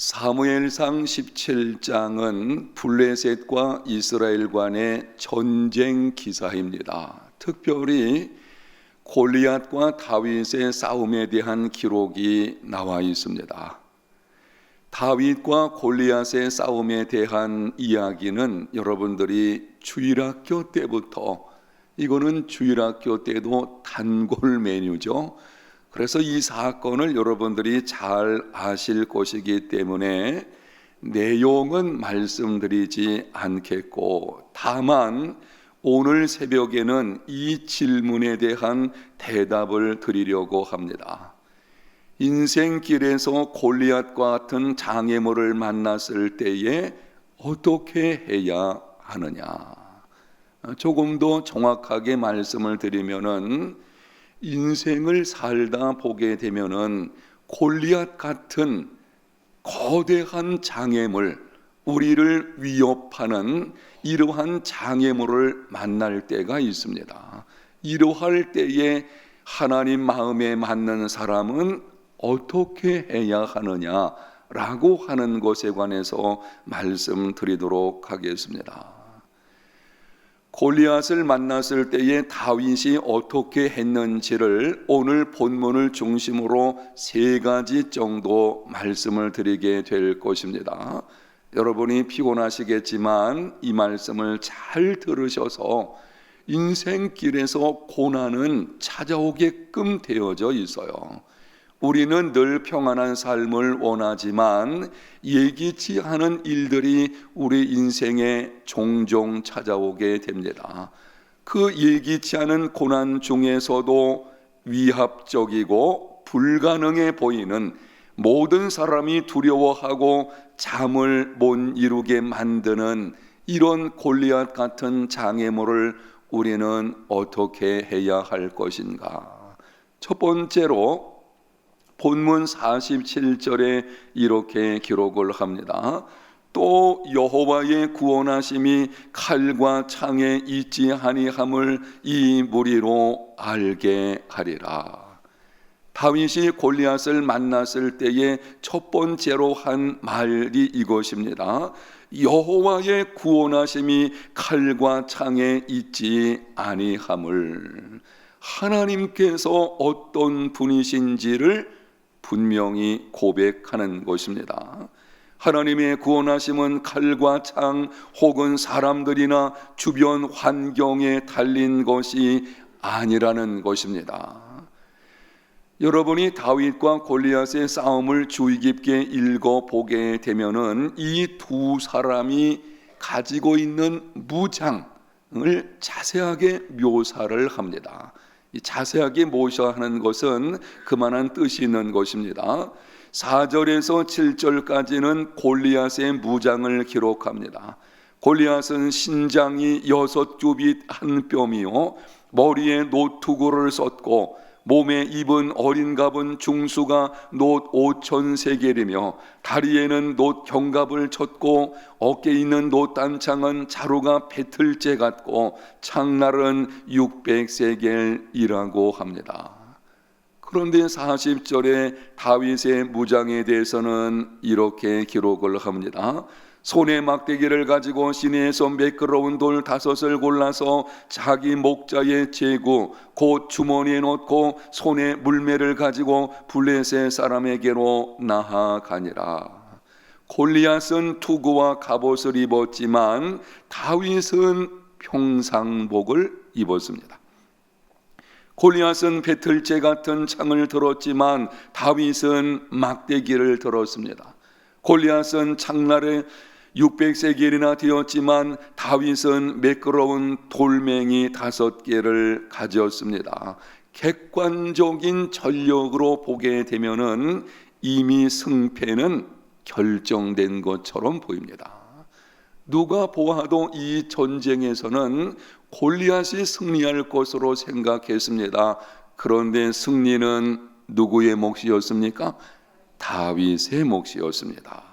사무엘상 17장은 블레셋과 이스라엘 간의 전쟁 기사입니다. 특별히 골리앗과 다윗의 싸움에 대한 기록이 나와 있습니다. 다윗과 골리앗의 싸움에 대한 이야기는 여러분들이 주일학교 때부터, 이거는 주일학교 때도 단골 메뉴죠. 그래서 이 사건을 여러분들이 잘 아실 것이기 때문에 내용은 말씀드리지 않겠고, 다만 오늘 새벽에는 이 질문에 대한 대답을 드리려고 합니다. 인생길에서 골리앗과 같은 장애물을 만났을 때에 어떻게 해야 하느냐? 조금 더 정확하게 말씀을 드리면은, 인생을 살다 보게 되면은 골리앗 같은 거대한 장애물, 우리를 위협하는 이러한 장애물을 만날 때가 있습니다. 이러할 때에 하나님 마음에 맞는 사람은 어떻게 해야 하느냐라고 하는 것에 관해서 말씀드리도록 하겠습니다. 골리앗을 만났을 때에 다윗이 어떻게 했는지를 오늘 본문을 중심으로 3가지 정도 말씀을 드리게 될 것입니다. 여러분이 피곤하시겠지만 이 말씀을 잘 들으셔서 인생길에서 고난은 찾아오게끔 되어져 있어요. 우리는 늘 평안한 삶을 원하지만 예기치 않은 일들이 우리 인생에 종종 찾아오게 됩니다. 그 예기치 않은 고난 중에서도 위압적이고 불가능해 보이는, 모든 사람이 두려워하고 잠을 못 이루게 만드는 이런 골리앗 같은 장애물을 우리는 어떻게 해야 할 것인가? 첫 번째로 본문 47절에 이렇게 기록을 합니다. 또 여호와의 구원하심이 칼과 창에 있지 아니함을 이 무리로 알게 하리라. 다윗이 골리앗을 만났을 때에 첫 번째로 한 말이 이것입니다. 여호와의 구원하심이 칼과 창에 있지 아니함을, 하나님께서 어떤 분이신지를 분명히 고백하는 것입니다. 하나님의 구원하심은 칼과 창 혹은 사람들이나 주변 환경에 달린 것이 아니라는 것입니다. 여러분이 다윗과 골리앗의 싸움을 주의 깊게 읽어보게 되면은 이 두 사람이 가지고 있는 무장을 자세하게 묘사를 합니다. 이 자세하게 묘사하는 것은 그만한 뜻이 있는 것입니다. 4절에서 7절까지는 골리앗의 무장을 기록합니다. 골리앗은 신장이 6규빗 한 뼘이요 머리에 노투구를 썼고 몸에 입은 어린갑은 중수가 놋 5,000세겔이며 다리에는 놋 견갑을 쳤고 어깨에 있는 놋 단창은 자루가 배틀째 같고 창날은 600세겔이라고 합니다. 그런데 40절에 다윗의 무장에 대해서는 이렇게 기록을 합니다. 손에 막대기를 가지고 시내에서 매끄러운 돌 5을 골라서 자기 목자의 제구 곧 주머니에 넣고 손에 물매를 가지고 블레셋 사람에게로 나아가니라. 골리앗은 투구와 갑옷을 입었지만 다윗은 평상복을 입었습니다. 골리앗은 배틀째 같은 창을 들었지만 다윗은 막대기를 들었습니다. 골리앗은 창날에 600세겔이나 되었지만 다윗은 매끄러운 돌멩이 5개를 가졌습니다. 객관적인 전력으로 보게 되면은 이미 승패는 결정된 것처럼 보입니다. 누가 보아도 이 전쟁에서는 골리앗이 승리할 것으로 생각했습니다. 그런데 승리는 누구의 몫이었습니까? 다윗의 몫이었습니다.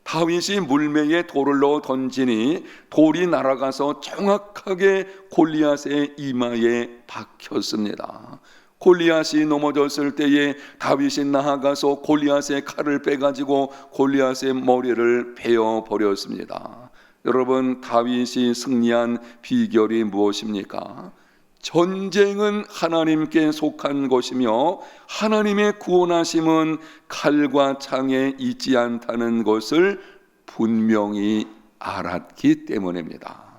다윗이 물매에 돌을 넣어 던지니 돌이 날아가서 정확하게 골리앗의 이마에 박혔습니다. 골리앗이 넘어졌을 때에 다윗이 나아가서 골리앗의 칼을 빼가지고 골리앗의 머리를 베어 버렸습니다. 여러분, 다윗이 승리한 비결이 무엇입니까? 전쟁은 하나님께 속한 것이며 하나님의 구원하심은 칼과 창에 있지 않다는 것을 분명히 알았기 때문입니다.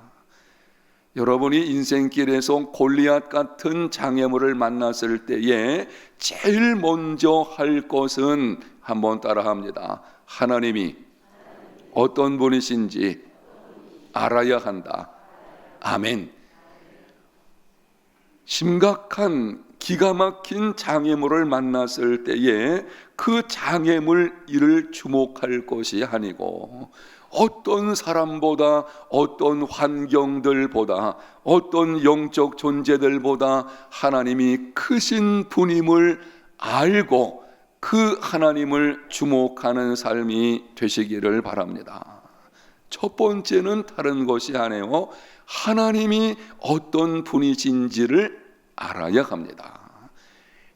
여러분이 인생길에서 골리앗 같은 장애물을 만났을 때에 제일 먼저 할 것은 한번 따라합니다. 하나님이 어떤 분이신지 알아야 한다. 아멘. 심각한 기가 막힌 장애물을 만났을 때에 그 장애물 이를 주목할 것이 아니고 어떤 사람보다, 어떤 환경들보다, 어떤 영적 존재들보다 하나님이 크신 분임을 알고 그 하나님을 주목하는 삶이 되시기를 바랍니다. 첫 번째는 다른 것이 아니에요. 하나님이 어떤 분이신지를 알아야 합니다.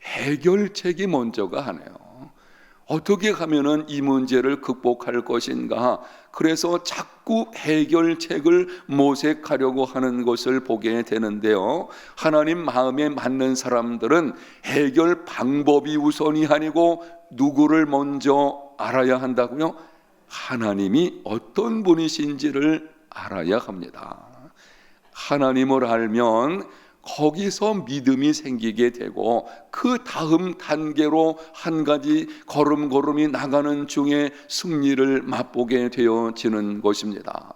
해결책이 먼저가 아니에요. 어떻게 하면은 이 문제를 극복할 것인가? 그래서 자꾸 해결책을 모색하려고 하는 것을 보게 되는데요. 하나님 마음에 맞는 사람들은 해결 방법이 우선이 아니고 누구를 먼저 알아야 한다고요? 하나님이 어떤 분이신지를 알아야 합니다. 하나님을 알면 거기서 믿음이 생기게 되고 그 다음 단계로 한 가지 걸음걸음이 나가는 중에 승리를 맛보게 되어지는 것입니다.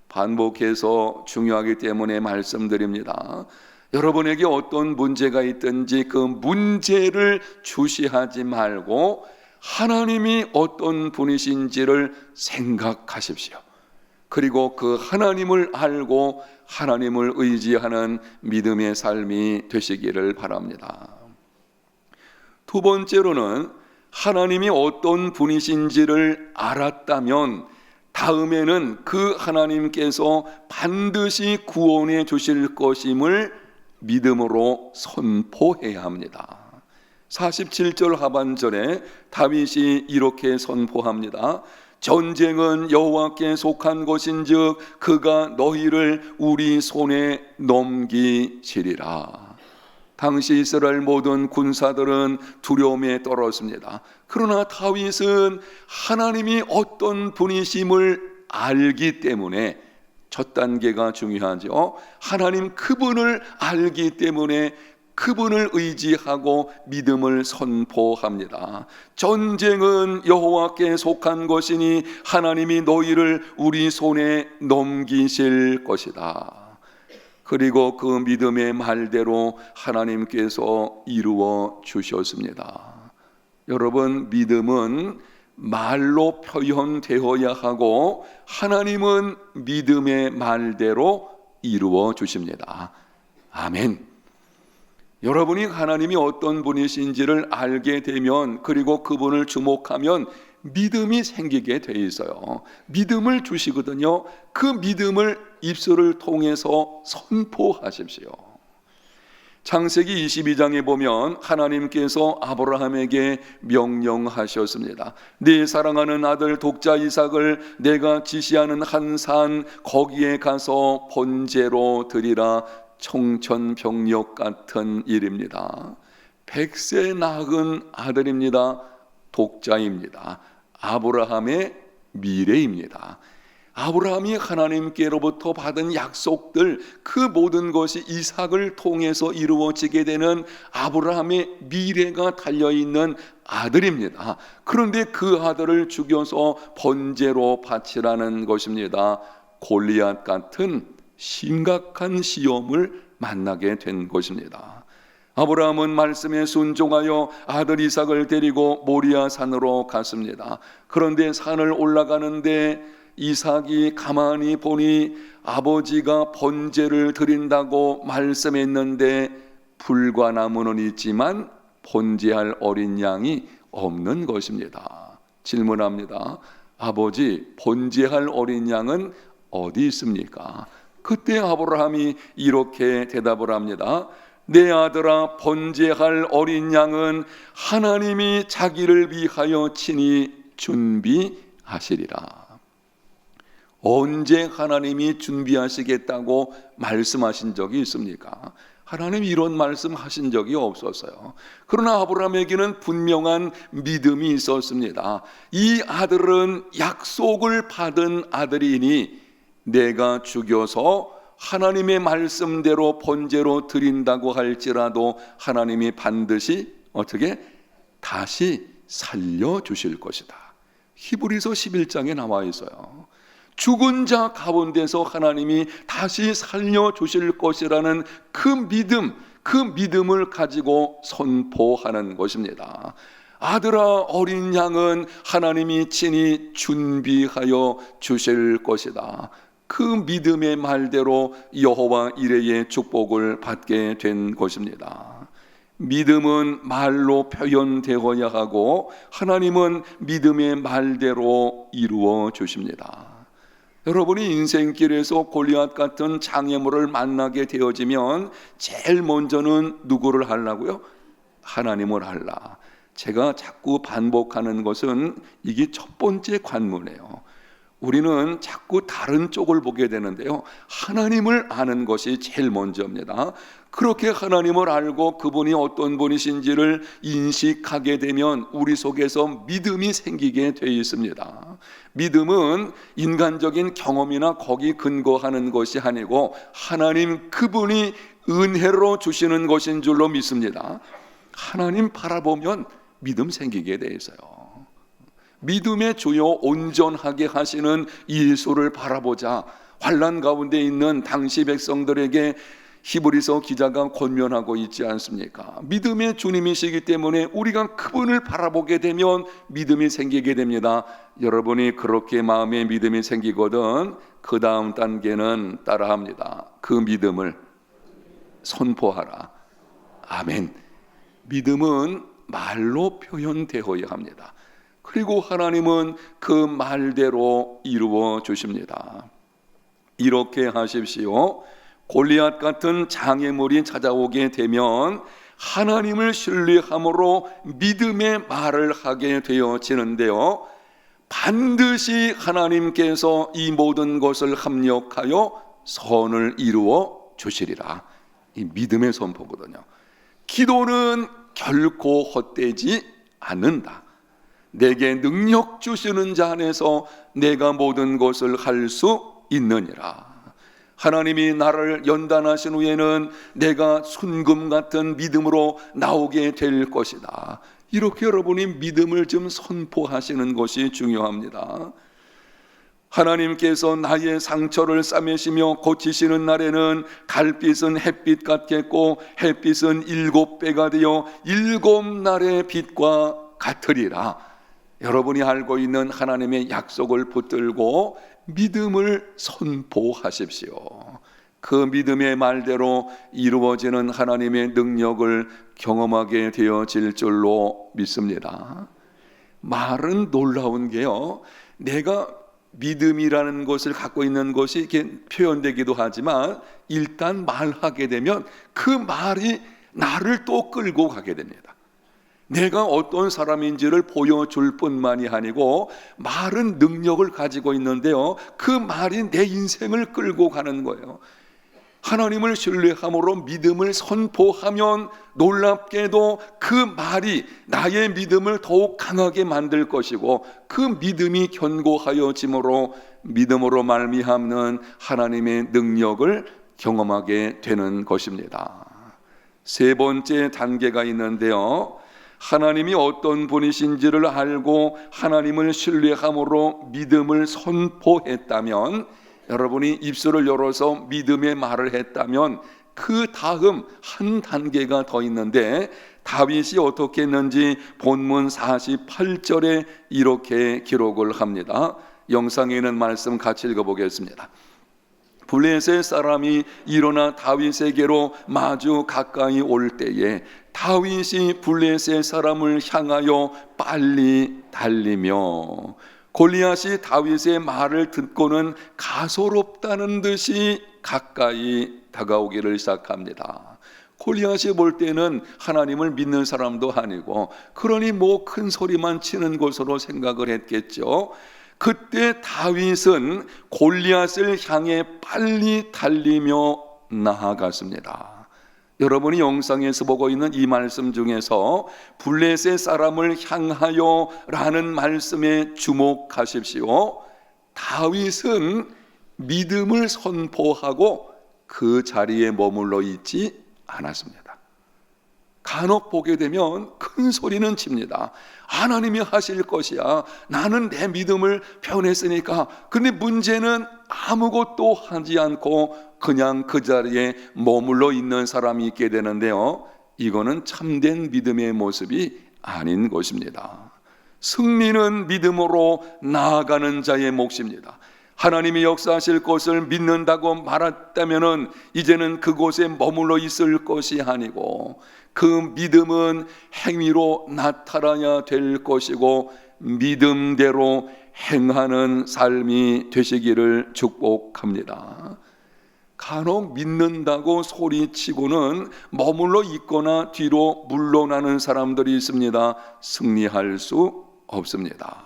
반복해서 중요하기 때문에 말씀드립니다. 여러분에게 어떤 문제가 있든지 그 문제를 주시하지 말고 하나님이 어떤 분이신지를 생각하십시오. 그리고 그 하나님을 알고 하나님을 의지하는 믿음의 삶이 되시기를 바랍니다. 두 번째로는 하나님이 어떤 분이신지를 알았다면 다음에는 그 하나님께서 반드시 구원해 주실 것임을 믿음으로 선포해야 합니다. 47절 하반절에 다윗이 이렇게 선포합니다. 전쟁은 여호와께 속한 것인즉 그가 너희를 우리 손에 넘기시리라. 당시 이스라엘 모든 군사들은 두려움에 떨었습니다. 그러나 다윗은 하나님이 어떤 분이심을 알기 때문에 첫 단계가 중요하죠. 하나님 그분을 알기 때문에 그분을 의지하고 믿음을 선포합니다. 전쟁은 여호와께 속한 것이니 하나님이 너희를 우리 손에 넘기실 것이다. 그리고 그 믿음의 말대로 하나님께서 이루어 주셨습니다. 여러분, 믿음은 말로 표현되어야 하고 하나님은 믿음의 말대로 이루어 주십니다. 아멘. 여러분이 하나님이 어떤 분이신지를 알게 되면 그리고 그분을 주목하면 믿음이 생기게 돼 있어요. 믿음을 주시거든요. 그 믿음을 입술을 통해서 선포하십시오. 창세기 22장에 보면 하나님께서 아브라함에게 명령하셨습니다. 네 사랑하는 아들 독자 이삭을 내가 지시하는 한 산 거기에 가서 번제로 드리라. 청천벽력 같은 일입니다. 100세 낳은 아들입니다. 독자입니다. 아브라함의 미래입니다. 아브라함이 하나님께로부터 받은 약속들, 그 모든 것이 이삭을 통해서 이루어지게 되는 아브라함의 미래가 달려있는 아들입니다. 그런데 그 아들을 죽여서 번제로 바치라는 것입니다. 골리앗 같은 심각한 시험을 만나게 된 것입니다. 아브라함은 말씀에 순종하여 아들 이삭을 데리고 모리아 산으로 갔습니다. 그런데 산을 올라가는데 이삭이 가만히 보니 아버지가 번제를 드린다고 말씀했는데 불과 나무는 있지만 번제할 어린 양이 없는 것입니다. 질문합니다. 아버지, 번제할 어린 양은 어디 있습니까? 그때 아브라함이 이렇게 대답을 합니다. 내 아들아, 번제할 어린 양은 하나님이 자기를 위하여 친히 준비하시리라. 언제 하나님이 준비하시겠다고 말씀하신 적이 있습니까? 하나님이 이런 말씀하신 적이 없었어요. 그러나 아브라함에게는 분명한 믿음이 있었습니다. 이 아들은 약속을 받은 아들이니 내가 죽여서 하나님의 말씀대로 번제로 드린다고 할지라도 하나님이 반드시 어떻게 다시 살려주실 것이다. 히브리서 11장에 나와 있어요. 죽은 자 가운데서 하나님이 다시 살려주실 것이라는 그 믿음을 가지고 선포하는 것입니다. 아들아, 어린 양은 하나님이 친히 준비하여 주실 것이다. 그 믿음의 말대로 여호와 이레의 축복을 받게 된 것입니다. 믿음은 말로 표현되어야 하고 하나님은 믿음의 말대로 이루어 주십니다. 여러분이 인생길에서 골리앗 같은 장애물을 만나게 되어지면 제일 먼저는 누구를 하려고요? 하나님을 하려. 제가 자꾸 반복하는 것은 이게 첫 번째 관문이에요. 우리는 자꾸 다른 쪽을 보게 되는데요, 하나님을 아는 것이 제일 먼저입니다. 그렇게 하나님을 알고 그분이 어떤 분이신지를 인식하게 되면 우리 속에서 믿음이 생기게 되어 있습니다. 믿음은 인간적인 경험이나 거기 근거하는 것이 아니고 하나님 그분이 은혜로 주시는 것인 줄로 믿습니다. 하나님 바라보면 믿음 생기게 돼 있어요. 믿음의 주요 온전하게 하시는 예수를 바라보자. 환난 가운데 있는 당시 백성들에게 히브리서 기자가 권면하고 있지 않습니까? 믿음의 주님이시기 때문에 우리가 그분을 바라보게 되면 믿음이 생기게 됩니다. 여러분이 그렇게 마음에 믿음이 생기거든 그 다음 단계는 따라합니다. 그 믿음을 선포하라. 아멘. 믿음은 말로 표현되어야 합니다. 그리고 하나님은 그 말대로 이루어 주십니다. 이렇게 하십시오. 골리앗 같은 장애물이 찾아오게 되면 하나님을 신뢰함으로 믿음의 말을 하게 되어지는데요, 반드시 하나님께서 이 모든 것을 합력하여 선을 이루어 주시리라. 이 믿음의 선포거든요. 기도는 결코 헛되지 않는다. 내게 능력 주시는 자 안에서 내가 모든 것을 할 수 있느니라. 하나님이 나를 연단하신 후에는 내가 순금 같은 믿음으로 나오게 될 것이다. 이렇게 여러분이 믿음을 좀 선포하시는 것이 중요합니다. 하나님께서 나의 상처를 싸매시며 고치시는 날에는 달빛은 햇빛 같겠고 햇빛은 7배가 되어 7날의 빛과 같으리라. 여러분이 알고 있는 하나님의 약속을 붙들고 믿음을 선포하십시오. 그 믿음의 말대로 이루어지는 하나님의 능력을 경험하게 되어질 줄로 믿습니다. 말은 놀라운 게요, 내가 믿음이라는 것을 갖고 있는 것이 이렇게 표현되기도 하지만 일단 말하게 되면 그 말이 나를 또 끌고 가게 됩니다. 내가 어떤 사람인지를 보여줄 뿐만이 아니고 말은 능력을 가지고 있는데요, 그 말이 내 인생을 끌고 가는 거예요. 하나님을 신뢰함으로 믿음을 선포하면 놀랍게도 그 말이 나의 믿음을 더욱 강하게 만들 것이고 그 믿음이 견고하여짐으로 믿음으로 말미암는 하나님의 능력을 경험하게 되는 것입니다. 세 번째 단계가 있는데요, 하나님이 어떤 분이신지를 알고 하나님을 신뢰함으로 믿음을 선포했다면, 여러분이 입술을 열어서 믿음의 말을 했다면 그 다음 한 단계가 더 있는데, 다윗이 어떻게 했는지 본문 48절에 이렇게 기록을 합니다. 영상에 있는 말씀 같이 읽어보겠습니다. 블레셋 사람이 일어나 다윗에게로 마주 가까이 올 때에 다윗이 블레셋 사람을 향하여 빨리 달리며, 골리앗이 다윗의 말을 듣고는 가소롭다는 듯이 가까이 다가오기를 시작합니다. 골리앗이 볼 때는 하나님을 믿는 사람도 아니고, 그러니 뭐 큰 소리만 치는 것으로 생각을 했겠죠. 그때 다윗은 골리앗을 향해 빨리 달리며 나아갔습니다. 여러분이 영상에서 보고 있는 이 말씀 중에서 블레셋 사람을 향하여 라는 말씀에 주목하십시오. 다윗은 믿음을 선포하고 그 자리에 머물러 있지 않았습니다. 간혹 보게 되면 큰 소리는 칩니다. 하나님이 하실 것이야. 나는 내 믿음을 표현했으니까. 근데 문제는 아무것도 하지 않고 그냥 그 자리에 머물러 있는 사람이 있게 되는데요, 이거는 참된 믿음의 모습이 아닌 것입니다. 승리는 믿음으로 나아가는 자의 몫입니다. 하나님이 역사하실 것을 믿는다고 말했다면 이제는 그곳에 머물러 있을 것이 아니고, 그 믿음은 행위로 나타나야 될 것이고 믿음대로 행하는 삶이 되시기를 축복합니다. 간혹 믿는다고 소리치고는 머물러 있거나 뒤로 물러나는 사람들이 있습니다. 승리할 수 없습니다.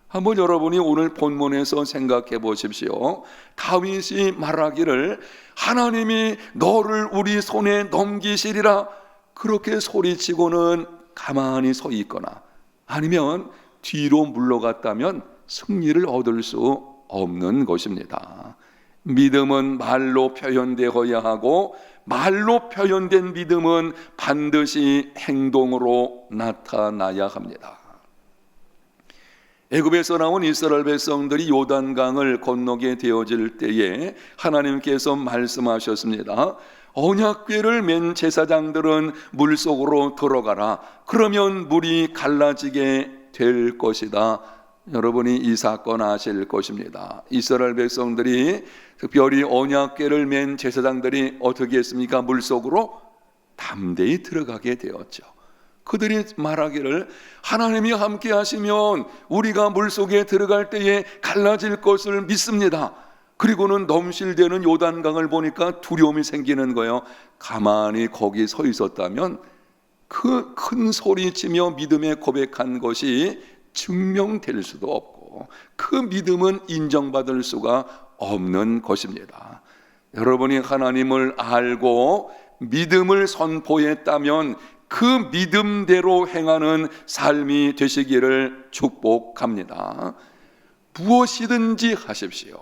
한번 여러분이 오늘 본문에서 생각해 보십시오. 다윗이 말하기를 하나님이 너를 우리 손에 넘기시리라, 그렇게 소리치고는 가만히 서 있거나 아니면 뒤로 물러갔다면 승리를 얻을 수 없는 것입니다. 믿음은 말로 표현되어야 하고, 말로 표현된 믿음은 반드시 행동으로 나타나야 합니다. 애굽에서 나온 이스라엘 백성들이 요단강을 건너게 되어질 때에 하나님께서 말씀하셨습니다. 언약궤를 맨 제사장들은 물속으로 들어가라. 그러면 물이 갈라지게 될 것이다. 여러분이 이 사건 아실 것입니다. 이스라엘 백성들이, 특별히 언약궤를 맨 제사장들이 어떻게 했습니까? 물속으로 담대히 들어가게 되었죠. 그들이 말하기를 하나님이 함께 하시면 우리가 물속에 들어갈 때에 갈라질 것을 믿습니다. 그리고는 넘실대는 요단강을 보니까 두려움이 생기는 거예요. 가만히 거기 서 있었다면 그 큰 소리치며 믿음에 고백한 것이 증명될 수도 없고, 그 믿음은 인정받을 수가 없는 것입니다. 여러분이 하나님을 알고 믿음을 선포했다면 그 믿음대로 행하는 삶이 되시기를 축복합니다. 무엇이든지 하십시오.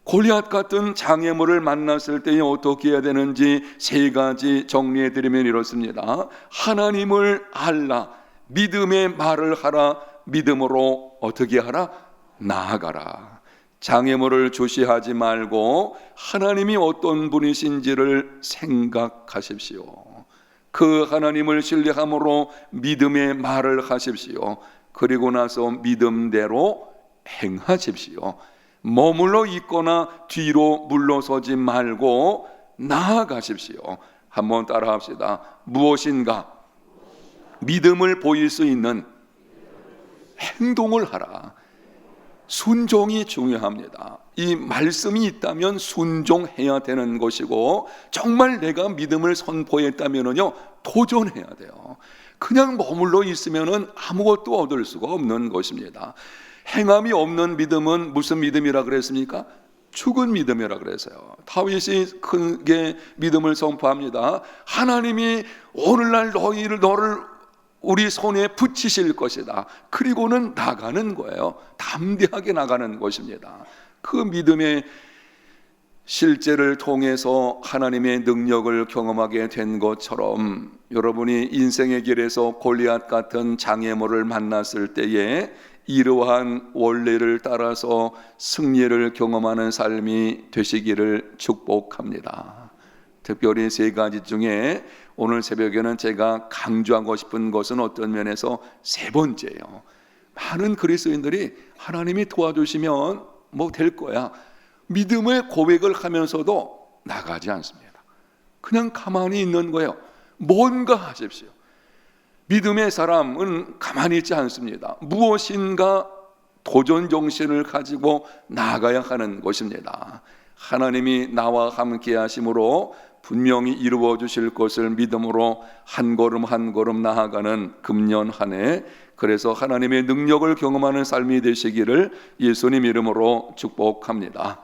골리앗 같은 장애물을 만났을 때에 어떻게 해야 되는지 세 가지 정리해드리면 이렇습니다. 하나님을 알라, 믿음의 말을 하라, 믿음으로 어떻게 하라? 나아가라. 장애물을 주시하지 말고 하나님이 어떤 분이신지를 생각하십시오. 그 하나님을 신뢰함으로 믿음의 말을 하십시오. 그리고 나서 믿음대로 행하십시오. 머물러 있거나 뒤로 물러서지 말고 나아가십시오. 한번 따라합시다. 무엇인가 믿음을 보일 수 있는 행동을 하라. 순종이 중요합니다. 이 말씀이 있다면 순종해야 되는 것이고, 정말 내가 믿음을 선포했다면요 도전해야 돼요. 그냥 머물러 있으면 아무것도 얻을 수가 없는 것입니다. 행함이 없는 믿음은 무슨 믿음이라 그랬습니까? 죽은 믿음이라 그랬어요. 다윗이 크게 믿음을 선포합니다. 하나님이 오늘날 너를 우리 손에 붙이실 것이다. 그리고는 나가는 거예요. 담대하게 나가는 것입니다. 그 믿음의 실제를 통해서 하나님의 능력을 경험하게 된 것처럼, 여러분이 인생의 길에서 골리앗 같은 장애물을 만났을 때에 이러한 원리를 따라서 승리를 경험하는 삶이 되시기를 축복합니다. 특별히 세 가지 중에 오늘 새벽에는 제가 강조하고 싶은 것은 어떤 면에서 세 번째예요. 많은 그리스도인들이 하나님이 도와주시면 뭐 될 거야, 믿음의 고백을 하면서도 나가지 않습니다. 그냥 가만히 있는 거예요. 뭔가 하십시오. 믿음의 사람은 가만히 있지 않습니다. 무엇인가 도전 정신을 가지고 나아가야 하는 것입니다. 하나님이 나와 함께 하심으로 분명히 이루어 주실 것을 믿음으로 한 걸음 한 걸음 나아가는 금년 한 해, 그래서 하나님의 능력을 경험하는 삶이 되시기를 예수님 이름으로 축복합니다.